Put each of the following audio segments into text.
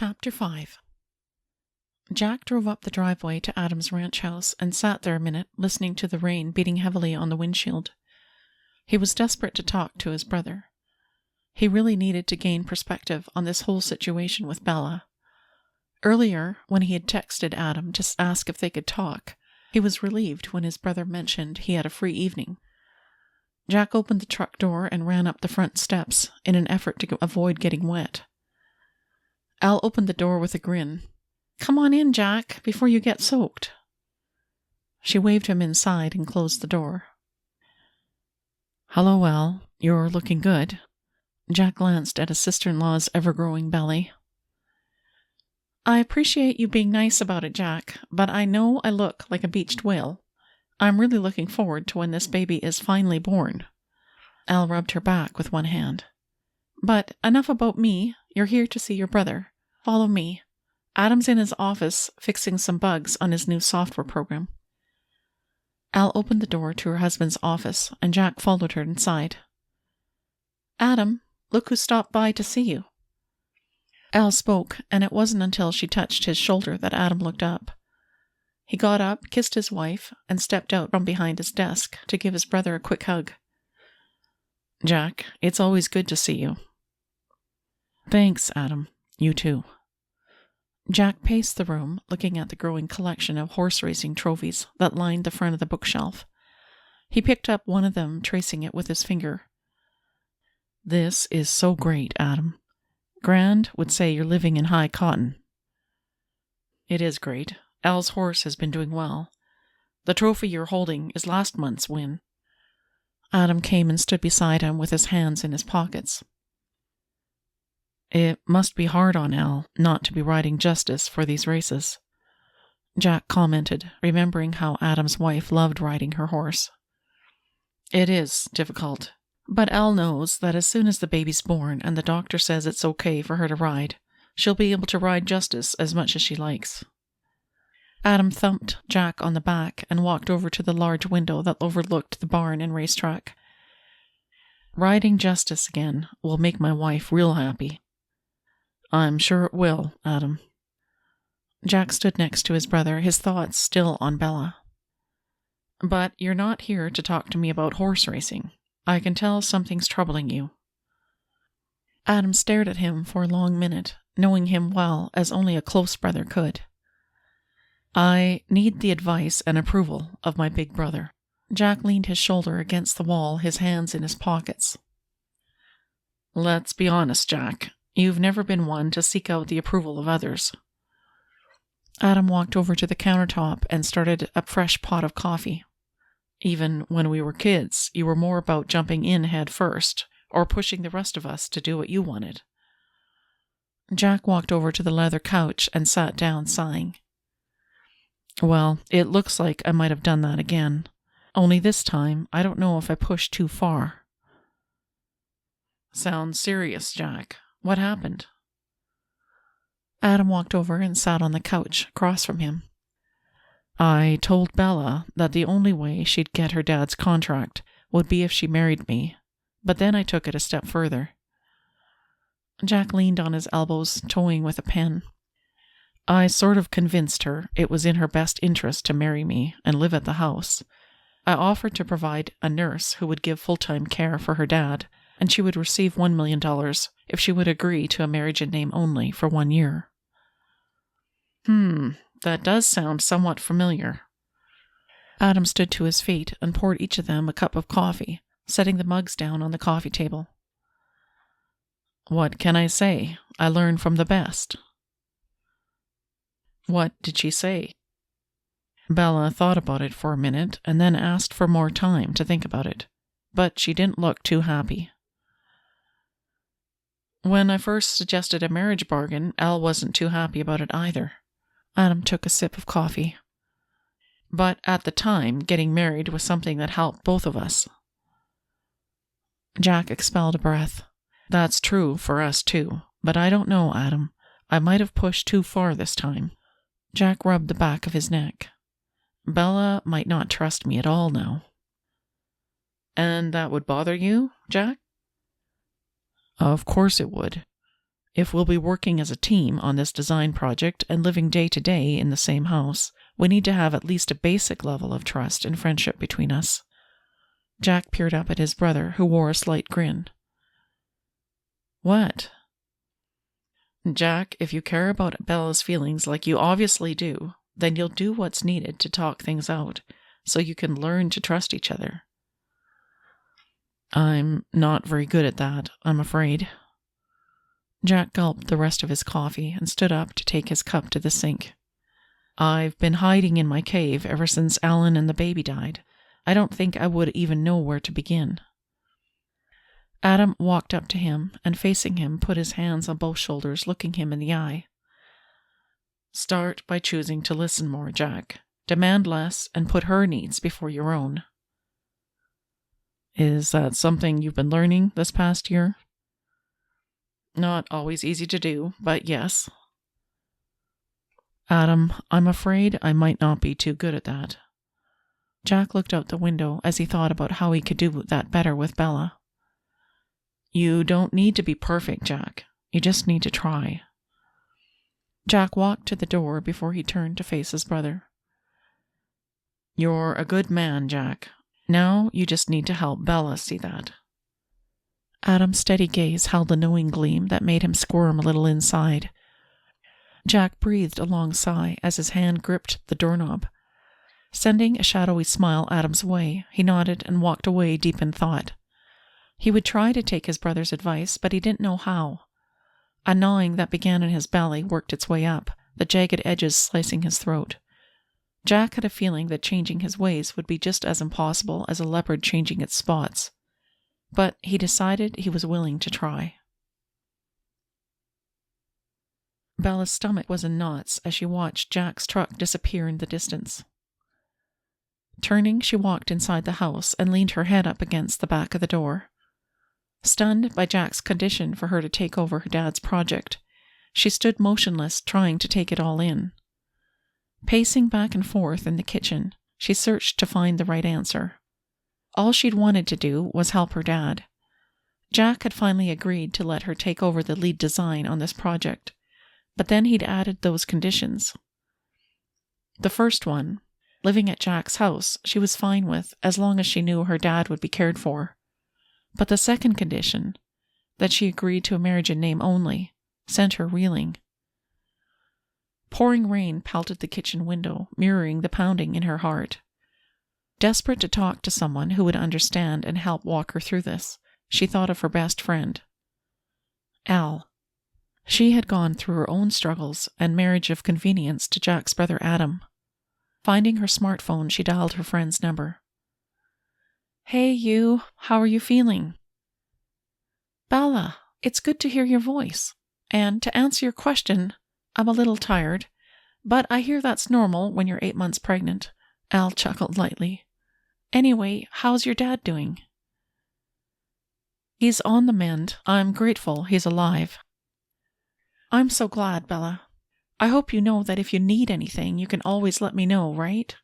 Chapter 5. Jack drove up the driveway to Adam's ranch house and sat there a minute, listening to the rain beating heavily on the windshield. He was desperate to talk to his brother. He really needed to gain perspective on this whole situation with Bella. Earlier, when he had texted Adam to ask if they could talk, he was relieved when his brother mentioned he had a free evening. Jack opened the truck door and ran up the front steps in an effort to avoid getting wet. Al opened the door with a grin. "Come on in, Jack, before you get soaked." She waved him inside and closed the door. "Hello, Al. You're looking good." Jack glanced at his sister-in-law's ever-growing belly. "I appreciate you being nice about it, Jack, but I know I look like a beached whale. I'm really looking forward to when this baby is finally born." Al rubbed her back with one hand. "But enough about me. You're here to see your brother. Follow me. Adam's in his office fixing some bugs on his new software program." Al opened the door to her husband's office, and Jack followed her inside. "Adam, look who stopped by to see you." Al spoke, and it wasn't until she touched his shoulder that Adam looked up. He got up, kissed his wife, and stepped out from behind his desk to give his brother a quick hug. "Jack, it's always good to see you." "Thanks, Adam. You too." Jack paced the room, looking at the growing collection of horse racing trophies that lined the front of the bookshelf. He picked up one of them, tracing it with his finger. "This is so great, Adam. Grand would say you're living in high cotton." "It is great. Al's horse has been doing well. The trophy you're holding is last month's win." Adam came and stood beside him with his hands in his pockets. "It must be hard on Al not to be riding justice for these races," Jack commented, remembering how Adam's wife loved riding her horse. "It is difficult, but Al knows that as soon as the baby's born and the doctor says it's okay for her to ride, she'll be able to ride justice as much as she likes." Adam thumped Jack on the back and walked over to the large window that overlooked the barn and racetrack. "Riding justice again will make my wife real happy." "I'm sure it will, Adam." Jack stood next to his brother, his thoughts still on Bella. "But you're not here to talk to me about horse racing. I can tell something's troubling you." Adam stared at him for a long minute, knowing him well as only a close brother could. "I need the advice and approval of my big brother." Jack leaned his shoulder against the wall, his hands in his pockets. "Let's be honest, Jack. You've never been one to seek out the approval of others." Adam walked over to the countertop and started a fresh pot of coffee. "Even when we were kids, you were more about jumping in head first, or pushing the rest of us to do what you wanted." Jack walked over to the leather couch and sat down, sighing. "Well, it looks like I might have done that again. Only this time, I don't know if I pushed too far." "Sounds serious, Jack. What happened?" Adam walked over and sat on the couch across from him. "I told Bella that the only way she'd get her dad's contract would be if she married me, but then I took it a step further." Jack leaned on his elbows, toying with a pen. "I sort of convinced her it was in her best interest to marry me and live at the house. I offered to provide a nurse who would give full-time care for her dad, and she would receive $1 million if she would agree to a marriage in name only for 1 year. That does sound somewhat familiar." Adam stood to his feet and poured each of them a cup of coffee, setting the mugs down on the coffee table. "What can I say? I learn from the best." "What did she say?" Bella thought about it for a minute and then asked for more time to think about it, but she didn't look too happy. "When I first suggested a marriage bargain, Al wasn't too happy about it either." Adam took a sip of coffee. "But at the time, getting married was something that helped both of us." Jack expelled a breath. "That's true for us too, but I don't know, Adam. I might have pushed too far this time." Jack rubbed the back of his neck. "Bella might not trust me at all now." "And that would bother you, Jack?" "Of course it would. If we'll be working as a team on this design project and living day to day in the same house, we need to have at least a basic level of trust and friendship between us." Jack peered up at his brother, who wore a slight grin. "What?" "Jack, if you care about Bella's feelings like you obviously do, then you'll do what's needed to talk things out, so you can learn to trust each other." "I'm not very good at that, I'm afraid." Jack gulped the rest of his coffee and stood up to take his cup to the sink. "I've been hiding in my cave ever since Alan and the baby died. I don't think I would even know where to begin." Adam walked up to him and, facing him, put his hands on both shoulders, looking him in the eye. "Start by choosing to listen more, Jack. Demand less and put her needs before your own." "Is that something you've been learning this past year?" "Not always easy to do, but yes." "Adam, I'm afraid I might not be too good at that." Jack looked out the window as he thought about how he could do that better with Bella. "You don't need to be perfect, Jack. You just need to try." Jack walked to the door before he turned to face his brother. "You're a good man, Jack. Now you just need to help Bella see that." Adam's steady gaze held a knowing gleam that made him squirm a little inside. Jack breathed a long sigh as his hand gripped the doorknob. Sending a shadowy smile Adam's way, he nodded and walked away deep in thought. He would try to take his brother's advice, but he didn't know how. A gnawing that began in his belly worked its way up, the jagged edges slicing his throat. Jack had a feeling that changing his ways would be just as impossible as a leopard changing its spots. But he decided he was willing to try. Bella's stomach was in knots as she watched Jack's truck disappear in the distance. Turning, she walked inside the house and leaned her head up against the back of the door. Stunned by Jack's condition for her to take over her dad's project, she stood motionless, trying to take it all in. Pacing back and forth in the kitchen, she searched to find the right answer. All she'd wanted to do was help her dad. Jack had finally agreed to let her take over the lead design on this project, but then he'd added those conditions. The first one, living at Jack's house, she was fine with as long as she knew her dad would be cared for. But the second condition, that she agreed to a marriage in name only, sent her reeling. Pouring rain pelted the kitchen window, mirroring the pounding in her heart. Desperate to talk to someone who would understand and help walk her through this, she thought of her best friend, Al. She had gone through her own struggles and marriage of convenience to Jack's brother Adam. Finding her smartphone, she dialed her friend's number. "Hey, you. How are you feeling?" "Bella, it's good to hear your voice. And to answer your question, I'm a little tired, but I hear that's normal when you're 8 months pregnant." Al chuckled lightly. "Anyway, how's your dad doing?" "He's on the mend. I'm grateful he's alive." "I'm so glad, Bella. I hope you know that if you need anything, you can always let me know, right?"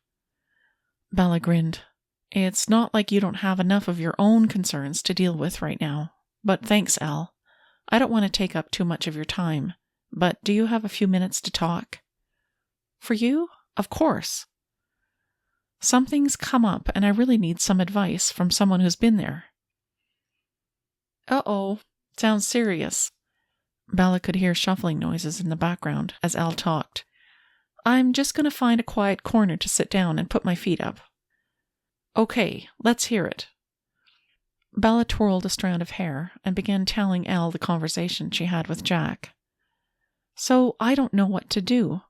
Bella grinned. "It's not like you don't have enough of your own concerns to deal with right now. But thanks, Al. I don't want to take up too much of your time, but do you have a few minutes to talk?" "For you? Of course." "Something's come up and I really need some advice from someone who's been there." "Uh-oh. Sounds serious." Bella could hear shuffling noises in the background as Al talked. "I'm just going to find a quiet corner to sit down and put my feet up." "Okay, let's hear it." Bella twirled a strand of hair and began telling Al the conversation she had with Jack. "So I don't know what to do.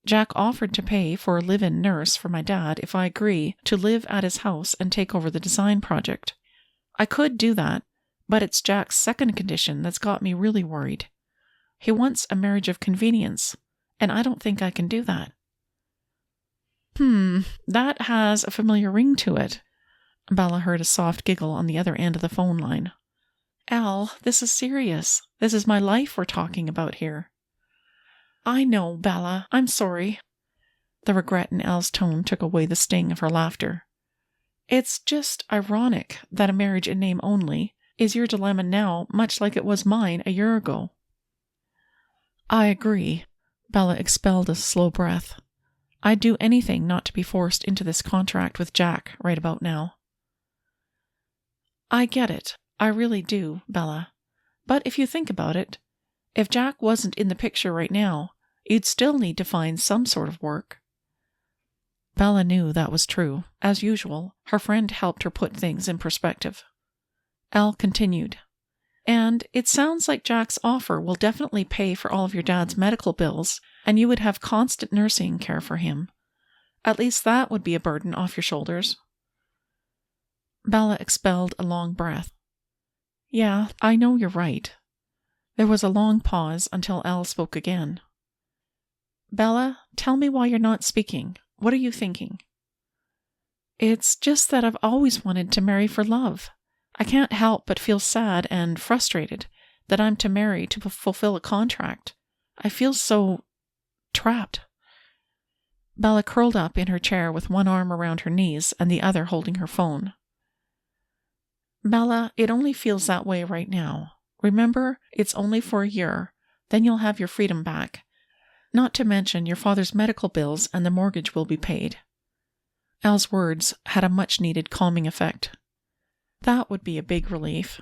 Jack offered to pay for a live-in nurse for my dad if I agree to live at his house and take over the design project. I could do that, but it's Jack's second condition that's got me really worried. He wants a marriage of convenience, and I don't think I can do that." That has a familiar ring to it." Bella heard a soft giggle on the other end of the phone line. "Al, this is serious. This is my life we're talking about here." "I know, Bella. I'm sorry." The regret in Al's tone took away the sting of her laughter. "It's just ironic that a marriage in name only is your dilemma now, much like it was mine a year ago." I agree. Bella expelled a slow breath. I'd do anything not to be forced into this contract with Jack right about now. I get it. I really do, Bella. But if you think about it, if Jack wasn't in the picture right now, you'd still need to find some sort of work. Bella knew that was true. As usual, her friend helped her put things in perspective. Elle continued, And it sounds like Jack's offer will definitely pay for all of your dad's medical bills, and you would have constant nursing care for him. At least that would be a burden off your shoulders. Bella expelled a long breath. Yeah, I know you're right. There was a long pause until Elle spoke again. Bella, tell me why you're not speaking. What are you thinking? It's just that I've always wanted to marry for love. I can't help but feel sad and frustrated that I'm to marry to fulfill a contract. I feel so trapped. Bella curled up in her chair with one arm around her knees and the other holding her phone. Bella, it only feels that way right now. Remember, it's only for a year. Then you'll have your freedom back. Not to mention your father's medical bills and the mortgage will be paid. Elle's words had a much-needed calming effect. That would be a big relief.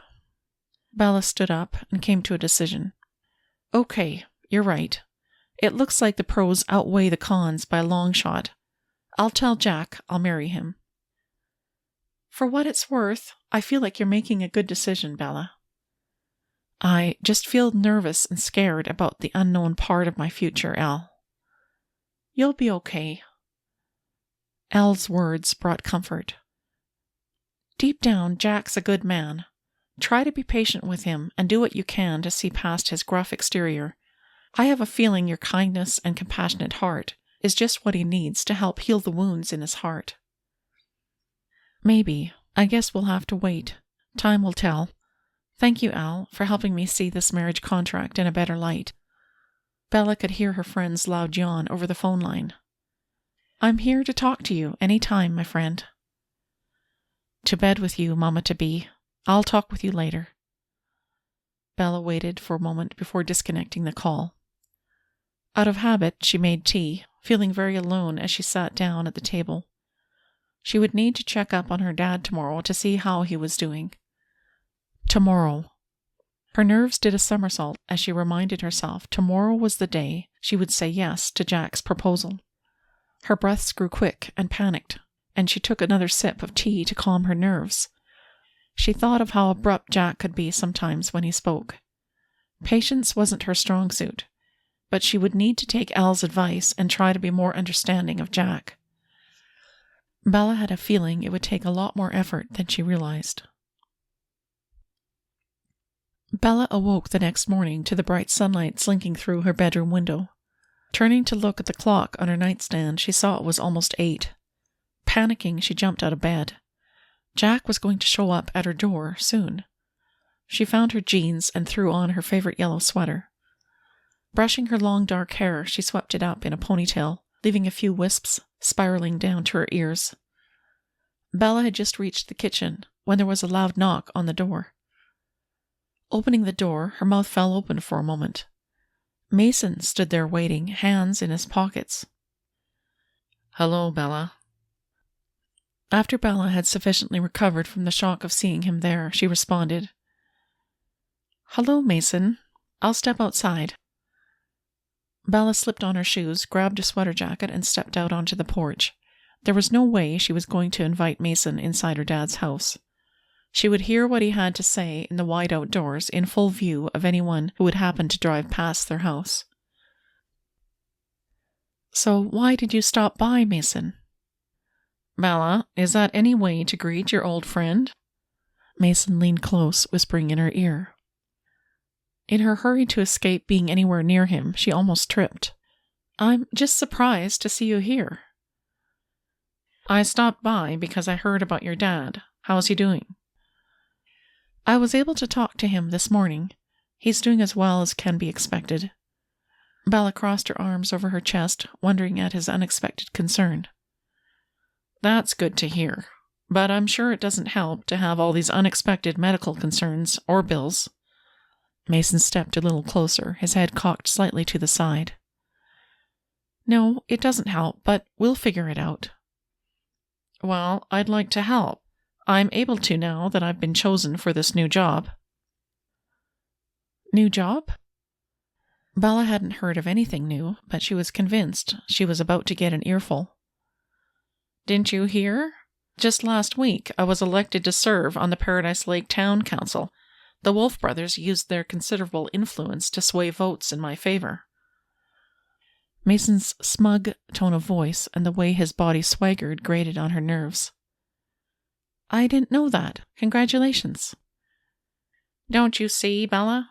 Bella stood up and came to a decision. Okay, you're right. It looks like the pros outweigh the cons by a long shot. I'll tell Jack I'll marry him. For what it's worth, I feel like you're making a good decision, Bella. I just feel nervous and scared about the unknown part of my future, Elle. You'll be okay. Elle's words brought comfort. Deep down, Jack's a good man. Try to be patient with him and do what you can to see past his gruff exterior. I have a feeling your kindness and compassionate heart is just what he needs to help heal the wounds in his heart. Maybe. I guess we'll have to wait. Time will tell. Thank you, Elle, for helping me see this marriage contract in a better light. Bella could hear her friend's loud yawn over the phone line. I'm here to talk to you any time, my friend. To bed with you, Mama-to-be. I'll talk with you later. Bella waited for a moment before disconnecting the call. Out of habit, she made tea, feeling very alone as she sat down at the table. She would need to check up on her dad tomorrow to see how he was doing. Tomorrow. Her nerves did a somersault as she reminded herself tomorrow was the day she would say yes to Jack's proposal. Her breaths grew quick and panicked, and she took another sip of tea to calm her nerves. She thought of how abrupt Jack could be sometimes when he spoke. Patience wasn't her strong suit, but she would need to take Elle's advice and try to be more understanding of Jack. Bella had a feeling it would take a lot more effort than she realized. Bella awoke the next morning to the bright sunlight slinking through her bedroom window. Turning to look at the clock on her nightstand, she saw it was almost 8. Panicking, she jumped out of bed. Jack was going to show up at her door soon. She found her jeans and threw on her favorite yellow sweater. Brushing her long dark hair, she swept it up in a ponytail, leaving a few wisps spiraling down to her ears. Bella had just reached the kitchen when there was a loud knock on the door. Opening the door, her mouth fell open for a moment. Mason stood there waiting, hands in his pockets. "Hello, Bella." After Bella had sufficiently recovered from the shock of seeing him there, she responded, "Hello, Mason. I'll step outside." Bella slipped on her shoes, grabbed a sweater jacket, and stepped out onto the porch. There was no way she was going to invite Mason inside her dad's house. She would hear what he had to say in the wide outdoors in full view of anyone who would happen to drive past their house. "So why did you stop by, Mason?" "Bella, is that any way to greet your old friend?" Mason leaned close, whispering in her ear. In her hurry to escape being anywhere near him, she almost tripped. "I'm just surprised to see you here." "I stopped by because I heard about your dad. How's he doing?" "I was able to talk to him this morning. He's doing as well as can be expected." Bella crossed her arms over her chest, wondering at his unexpected concern. "That's good to hear, but I'm sure it doesn't help to have all these unexpected medical concerns or bills." Mason stepped a little closer, his head cocked slightly to the side. No, it doesn't help, but we'll figure it out. Well, I'd like to help. I'm able to now that I've been chosen for this new job. New job? Bella hadn't heard of anything new, but she was convinced she was about to get an earful. Didn't you hear? Just last week, I was elected to serve on the Paradise Lake Town Council. The Wolf brothers used their considerable influence to sway votes in my favor. Mason's smug tone of voice and the way his body swaggered grated on her nerves. I didn't know that. Congratulations. Don't you see, Bella?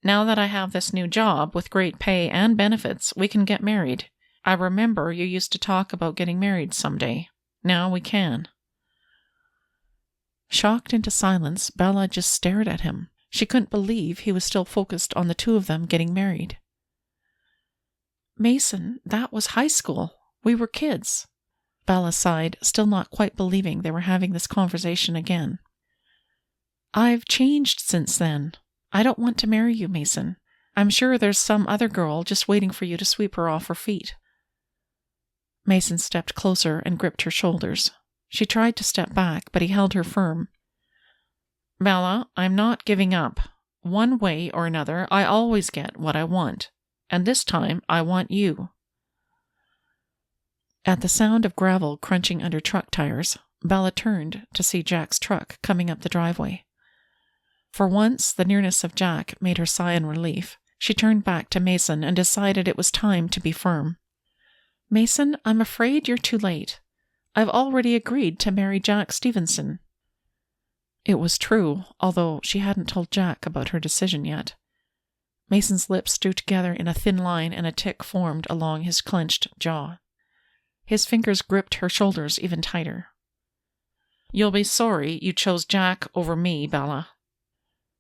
Now that I have this new job with great pay and benefits, we can get married. I remember you used to talk about getting married someday. Now we can. Shocked into silence, Bella just stared at him. She couldn't believe he was still focused on the two of them getting married. Mason, that was high school. We were kids. Bella sighed, still not quite believing they were having this conversation again. I've changed since then. I don't want to marry you, Mason. I'm sure there's some other girl just waiting for you to sweep her off her feet. Mason stepped closer and gripped her shoulders. She tried to step back, but he held her firm. Bella, I'm not giving up. One way or another, I always get what I want. And this time, I want you. At the sound of gravel crunching under truck tires, Bella turned to see Jack's truck coming up the driveway. For once, the nearness of Jack made her sigh in relief. She turned back to Mason and decided it was time to be firm. Mason, I'm afraid you're too late. I've already agreed to marry Jack Stevenson. It was true, although she hadn't told Jack about her decision yet. Mason's lips drew together in a thin line and a tic formed along his clenched jaw. His fingers gripped her shoulders even tighter. You'll be sorry you chose Jack over me, Bella.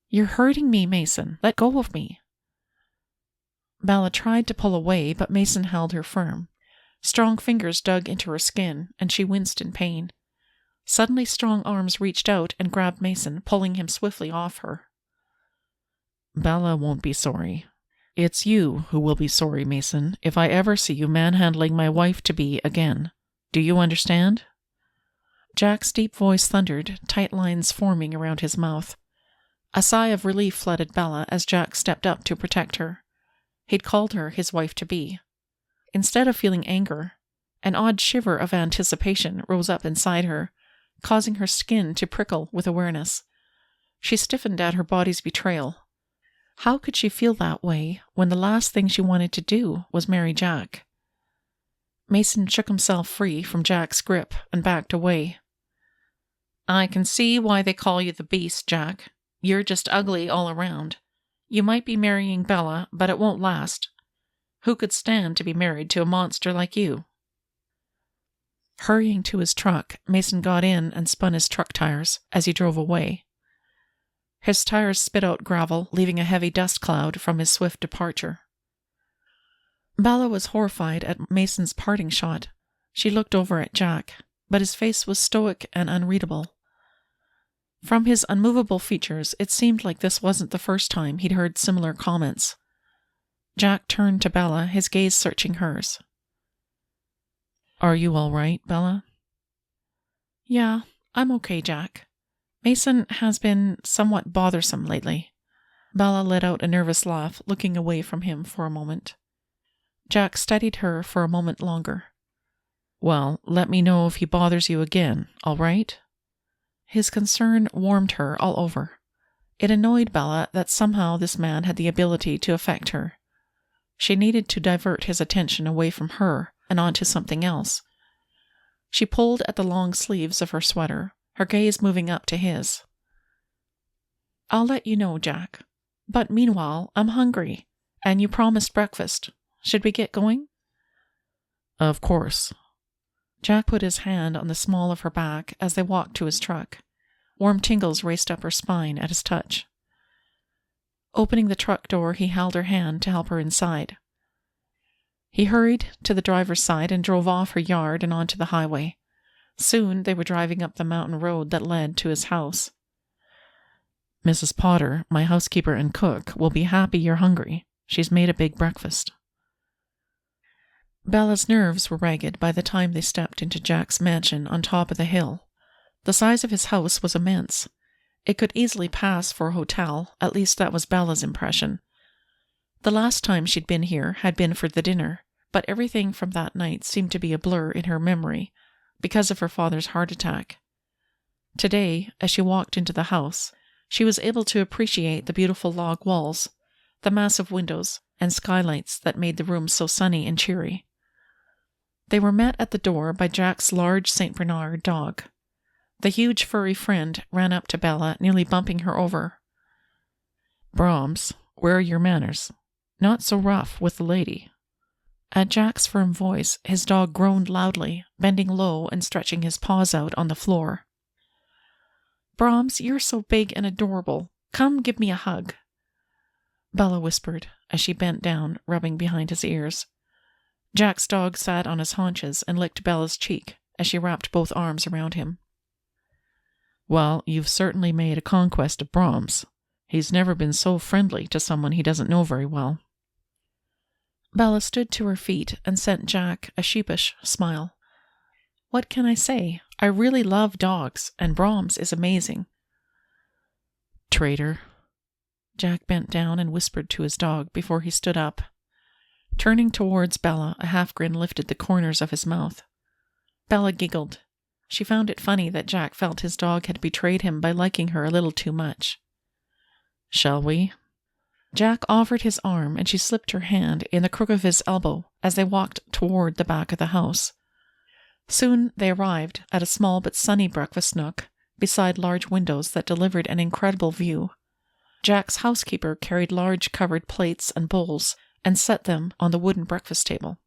You're hurting me, Mason. Let go of me. Bella tried to pull away, but Mason held her firm. Strong fingers dug into her skin, and she winced in pain. Suddenly strong arms reached out and grabbed Mason, pulling him swiftly off her. Bella won't be sorry. It's you who will be sorry, Mason, if I ever see you manhandling my wife-to-be again. Do you understand? Jack's deep voice thundered, tight lines forming around his mouth. A sigh of relief flooded Bella as Jack stepped up to protect her. He'd called her his wife-to-be. Instead of feeling anger, an odd shiver of anticipation rose up inside her, causing her skin to prickle with awareness. She stiffened at her body's betrayal. How could she feel that way when the last thing she wanted to do was marry Jack? Mason shook himself free from Jack's grip and backed away. I can see why they call you the Beast, Jack. You're just ugly all around. You might be marrying Bella, but it won't last. Who could stand to be married to a monster like you? Hurrying to his truck, Mason got in and spun his truck tires as he drove away. His tires spit out gravel, leaving a heavy dust cloud from his swift departure. Bella was horrified at Mason's parting shot. She looked over at Jack, but his face was stoic and unreadable. From his unmovable features, it seemed like this wasn't the first time he'd heard similar comments. Jack turned to Bella, his gaze searching hers. Are you all right, Bella? Yeah, I'm okay, Jack. Mason has been somewhat bothersome lately. Bella let out a nervous laugh, looking away from him for a moment. Jack studied her for a moment longer. Well, let me know if he bothers you again, all right? His concern warmed her all over. It annoyed Bella that somehow this man had the ability to affect her. She needed to divert his attention away from her and onto something else. She pulled at the long sleeves of her sweater, her gaze moving up to his. I'll let you know, Jack. But meanwhile, I'm hungry, and you promised breakfast. Should we get going? Of course. Jack put his hand on the small of her back as they walked to his truck. Warm tingles raced up her spine at his touch. Opening the truck door, he held her hand to help her inside. He hurried to the driver's side and drove off her yard and onto the highway. Soon they were driving up the mountain road that led to his house. Mrs. Potter, my housekeeper and cook, will be happy you're hungry. She's made a big breakfast. Bella's nerves were ragged by the time they stepped into Jack's mansion on top of the hill. The size of his house was immense. It could easily pass for a hotel, at least that was Bella's impression. The last time she'd been here had been for the dinner, but everything from that night seemed to be a blur in her memory because of her father's heart attack. Today, as she walked into the house, she was able to appreciate the beautiful log walls, the massive windows, and skylights that made the room so sunny and cheery. They were met at the door by Jack's large St. Bernard dog. The huge furry friend ran up to Bella, nearly bumping her over. "Brahms, where are your manners? Not so rough with the lady." At Jack's firm voice, his dog groaned loudly, bending low and stretching his paws out on the floor. "Brahms, you're so big and adorable. Come give me a hug," Bella whispered as she bent down, rubbing behind his ears. Jack's dog sat on his haunches and licked Bella's cheek as she wrapped both arms around him. "Well, you've certainly made a conquest of Brahms. He's never been so friendly to someone he doesn't know very well." Bella stood to her feet and sent Jack a sheepish smile. "What can I say? I really love dogs, and Brahms is amazing." "Traitor." Jack bent down and whispered to his dog before he stood up. Turning towards Bella, a half-grin lifted the corners of his mouth. Bella giggled. She found it funny that Jack felt his dog had betrayed him by liking her a little too much. "Shall we?" Jack offered his arm, and she slipped her hand in the crook of his elbow as they walked toward the back of the house. Soon they arrived at a small but sunny breakfast nook beside large windows that delivered an incredible view. Jack's housekeeper carried large covered plates and bowls and set them on the wooden breakfast table.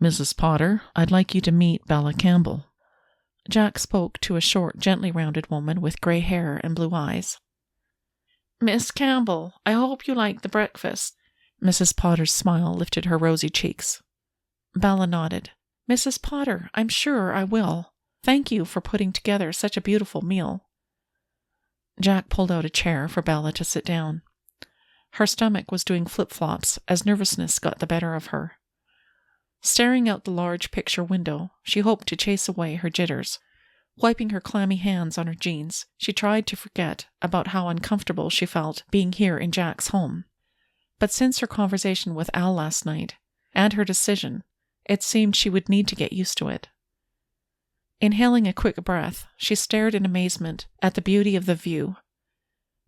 "Mrs. Potter, I'd like you to meet Bella Campbell." Jack spoke to a short, gently rounded woman with gray hair and blue eyes. "Miss Campbell, I hope you like the breakfast." Mrs. Potter's smile lifted her rosy cheeks. Bella nodded. "Mrs. Potter, I'm sure I will. Thank you for putting together such a beautiful meal." Jack pulled out a chair for Bella to sit down. Her stomach was doing flip-flops as nervousness got the better of her. Staring out the large picture window, she hoped to chase away her jitters. Wiping her clammy hands on her jeans, she tried to forget about how uncomfortable she felt being here in Jack's home. But since her conversation with Al last night, and her decision, it seemed she would need to get used to it. Inhaling a quick breath, she stared in amazement at the beauty of the view.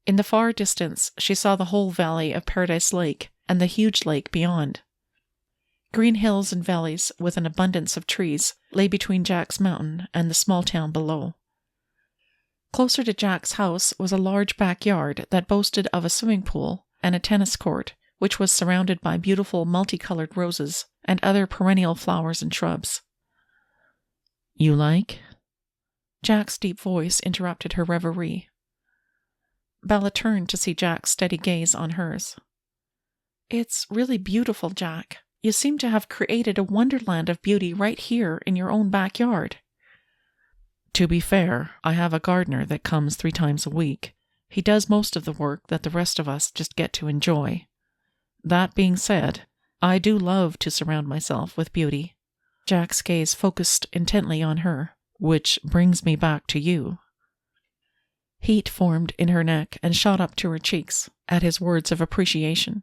In the far distance, she saw the whole valley of Paradise Lake and the huge lake beyond. Green hills and valleys with an abundance of trees lay between Jack's mountain and the small town below. Closer to Jack's house was a large backyard that boasted of a swimming pool and a tennis court, which was surrounded by beautiful multicolored roses and other perennial flowers and shrubs. "You like?" Jack's deep voice interrupted her reverie. Bella turned to see Jack's steady gaze on hers. "It's really beautiful, Jack. You seem to have created a wonderland of beauty right here in your own backyard." "To be fair, I have a gardener that comes 3 times a week. He does most of the work that the rest of us just get to enjoy. That being said, I do love to surround myself with beauty." Jack's gaze focused intently on her, "which brings me back to you." Heat formed in her neck and shot up to her cheeks at his words of appreciation.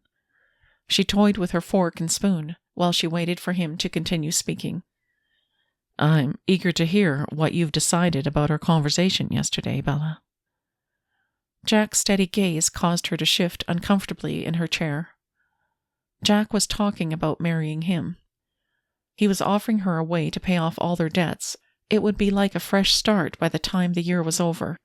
She toyed with her fork and spoon while she waited for him to continue speaking. "I'm eager to hear what you've decided about our conversation yesterday, Bella." Jack's steady gaze caused her to shift uncomfortably in her chair. Jack was talking about marrying him. He was offering her a way to pay off all their debts. It would be like a fresh start by the time the year was over.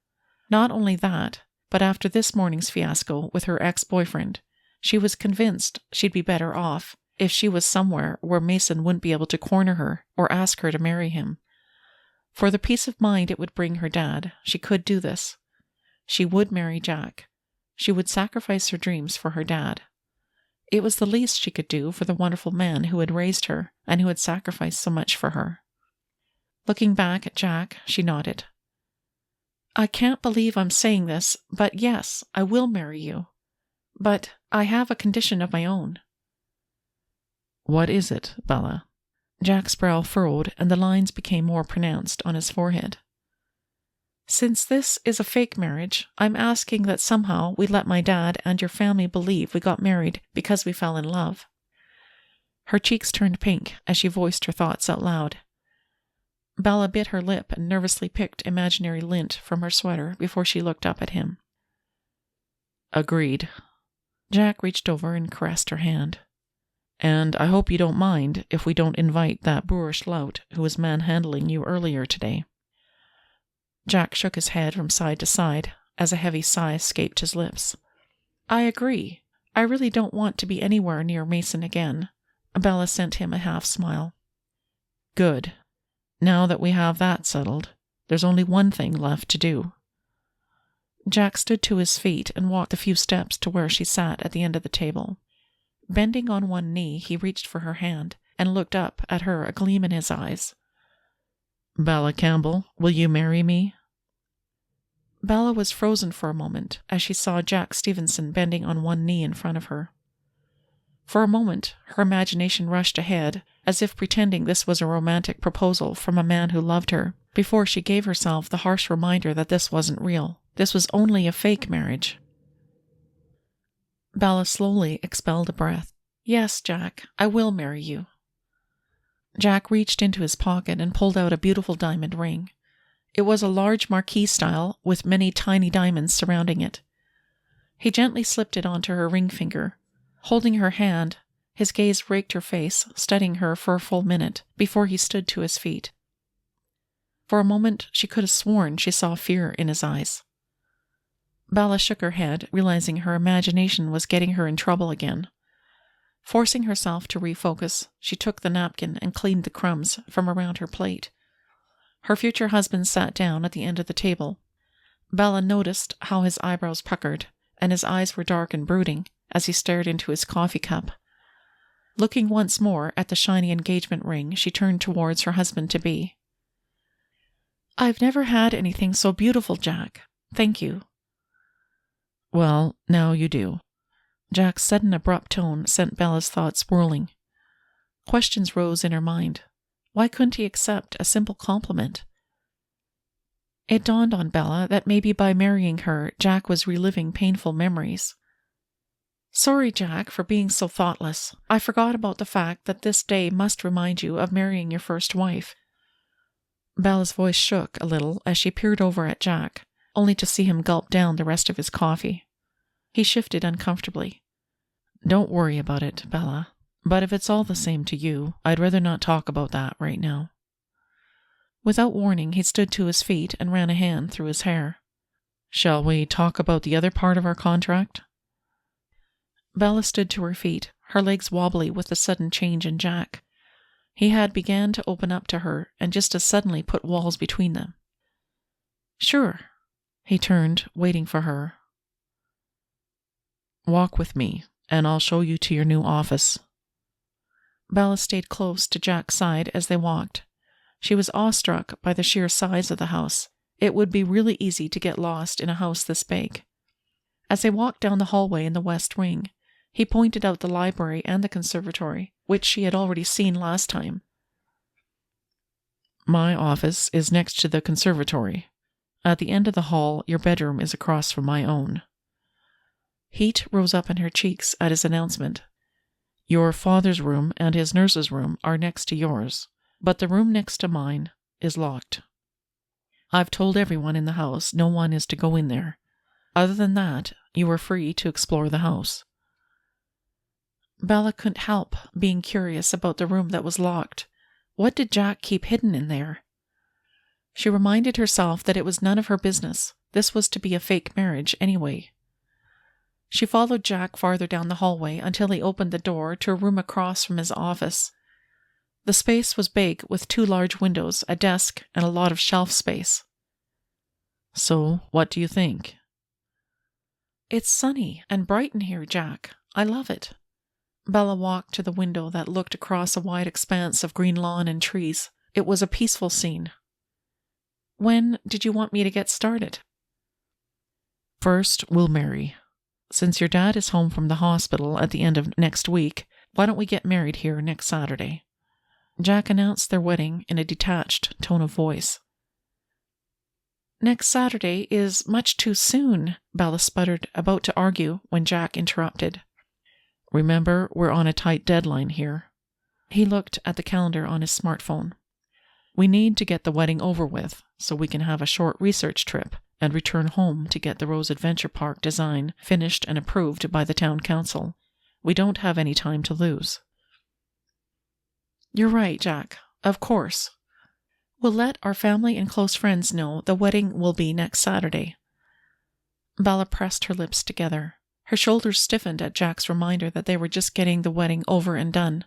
Not only that, but after this morning's fiasco with her ex-boyfriend, she was convinced she'd be better off if she was somewhere where Mason wouldn't be able to corner her or ask her to marry him. For the peace of mind it would bring her dad, she could do this. She would marry Jack. She would sacrifice her dreams for her dad. It was the least she could do for the wonderful man who had raised her and who had sacrificed so much for her. Looking back at Jack, she nodded. I can't believe I'm saying this, but yes, I will marry you. But I have a condition of my own. What is it, Bella? Jack's brow furrowed and the lines became more pronounced on his forehead. Since this is a fake marriage, I'm asking that somehow we let my dad and your family believe we got married because we fell in love. Her cheeks turned pink as she voiced her thoughts out loud. Bella bit her lip and nervously picked imaginary lint from her sweater before she looked up at him. Agreed. Jack reached over and caressed her hand. And I hope you don't mind if we don't invite that boorish lout who was manhandling you earlier today. Jack shook his head from side to side as a heavy sigh escaped his lips. I agree. I really don't want to be anywhere near Mason again. Bella sent him a half-smile. Good. Now that we have that settled, there's only one thing left to do. Jack stood to his feet and walked a few steps to where she sat at the end of the table. Bending on one knee, he reached for her hand and looked up at her, a gleam in his eyes. Bella Campbell, will you marry me? Bella was frozen for a moment as she saw Jack Stevenson bending on one knee in front of her. For a moment, her imagination rushed ahead, as if pretending this was a romantic proposal from a man who loved her, before she gave herself the harsh reminder that this wasn't real. This was only a fake marriage. Bella slowly expelled a breath. Yes, Jack, I will marry you. Jack reached into his pocket and pulled out a beautiful diamond ring. It was a large marquise style with many tiny diamonds surrounding it. He gently slipped it onto her ring finger. Holding her hand, his gaze raked her face, studying her for a full minute before he stood to his feet. For a moment, she could have sworn she saw fear in his eyes. Bella shook her head, realizing her imagination was getting her in trouble again. Forcing herself to refocus, she took the napkin and cleaned the crumbs from around her plate. Her future husband sat down at the end of the table. Bella noticed how his eyebrows puckered, and his eyes were dark and brooding as he stared into his coffee cup. Looking once more at the shiny engagement ring, she turned towards her husband-to-be. I've never had anything so beautiful, Jack. Thank you. Well, now you do. Jack's sudden abrupt tone sent Bella's thoughts whirling. Questions rose in her mind. Why couldn't he accept a simple compliment? It dawned on Bella that maybe by marrying her, Jack was reliving painful memories. Sorry, Jack, for being so thoughtless. I forgot about the fact that this day must remind you of marrying your first wife. Bella's voice shook a little as she peered over at Jack, only to see him gulp down the rest of his coffee. He shifted uncomfortably. Don't worry about it, Bella. But if it's all the same to you, I'd rather not talk about that right now. Without warning, he stood to his feet and ran a hand through his hair. Shall we talk about the other part of our contract? Bella stood to her feet, her legs wobbly with the sudden change in Jack. He had began to open up to her and just as suddenly put walls between them. Sure. He turned, waiting for her. Walk with me, and I'll show you to your new office. Bella stayed close to Jack's side as they walked. She was awestruck by the sheer size of the house. It would be really easy to get lost in a house this big. As they walked down the hallway in the west wing, he pointed out the library and the conservatory, which she had already seen last time. My office is next to the conservatory. At the end of the hall, your bedroom is across from my own. Heat rose up in her cheeks at his announcement. Your father's room and his nurse's room are next to yours, but the room next to mine is locked. I've told everyone in the house no one is to go in there. Other than that, you are free to explore the house. Bella couldn't help being curious about the room that was locked. What did Jack keep hidden in there? She reminded herself that it was none of her business. This was to be a fake marriage anyway. She followed Jack farther down the hallway until he opened the door to a room across from his office. The space was big, with 2 large windows, a desk, and a lot of shelf space. So, what do you think? It's sunny and bright in here, Jack. I love it. Bella walked to the window that looked across a wide expanse of green lawn and trees. It was a peaceful scene. When did you want me to get started? First, we'll marry. Since your dad is home from the hospital at the end of next week, why don't we get married here next Saturday?" Jack announced their wedding in a detached tone of voice. "Next Saturday is much too soon," Bella sputtered, about to argue when Jack interrupted. "Remember, we're on a tight deadline here." He looked at the calendar on his smartphone. "We need to get the wedding over with so we can have a short research trip and return home to get the Rose Adventure Park design finished and approved by the town council. We don't have any time to lose." "You're right, Jack. Of course. We'll let our family and close friends know the wedding will be next Saturday." Bella pressed her lips together. Her shoulders stiffened at Jack's reminder that they were just getting the wedding over and done.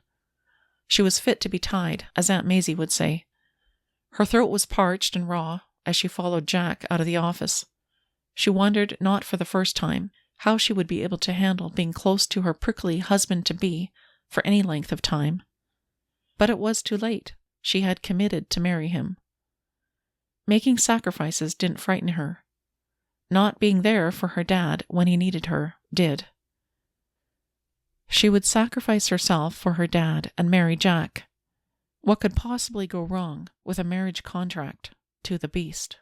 She was fit to be tied, as Aunt Maisie would say. Her throat was parched and raw as she followed Jack out of the office. She wondered, not for the first time, how she would be able to handle being close to her prickly husband-to-be for any length of time. But it was too late. She had committed to marry him. Making sacrifices didn't frighten her. Not being there for her dad when he needed her did. She would sacrifice herself for her dad and marry Jack. What could possibly go wrong with a marriage contract to the beast?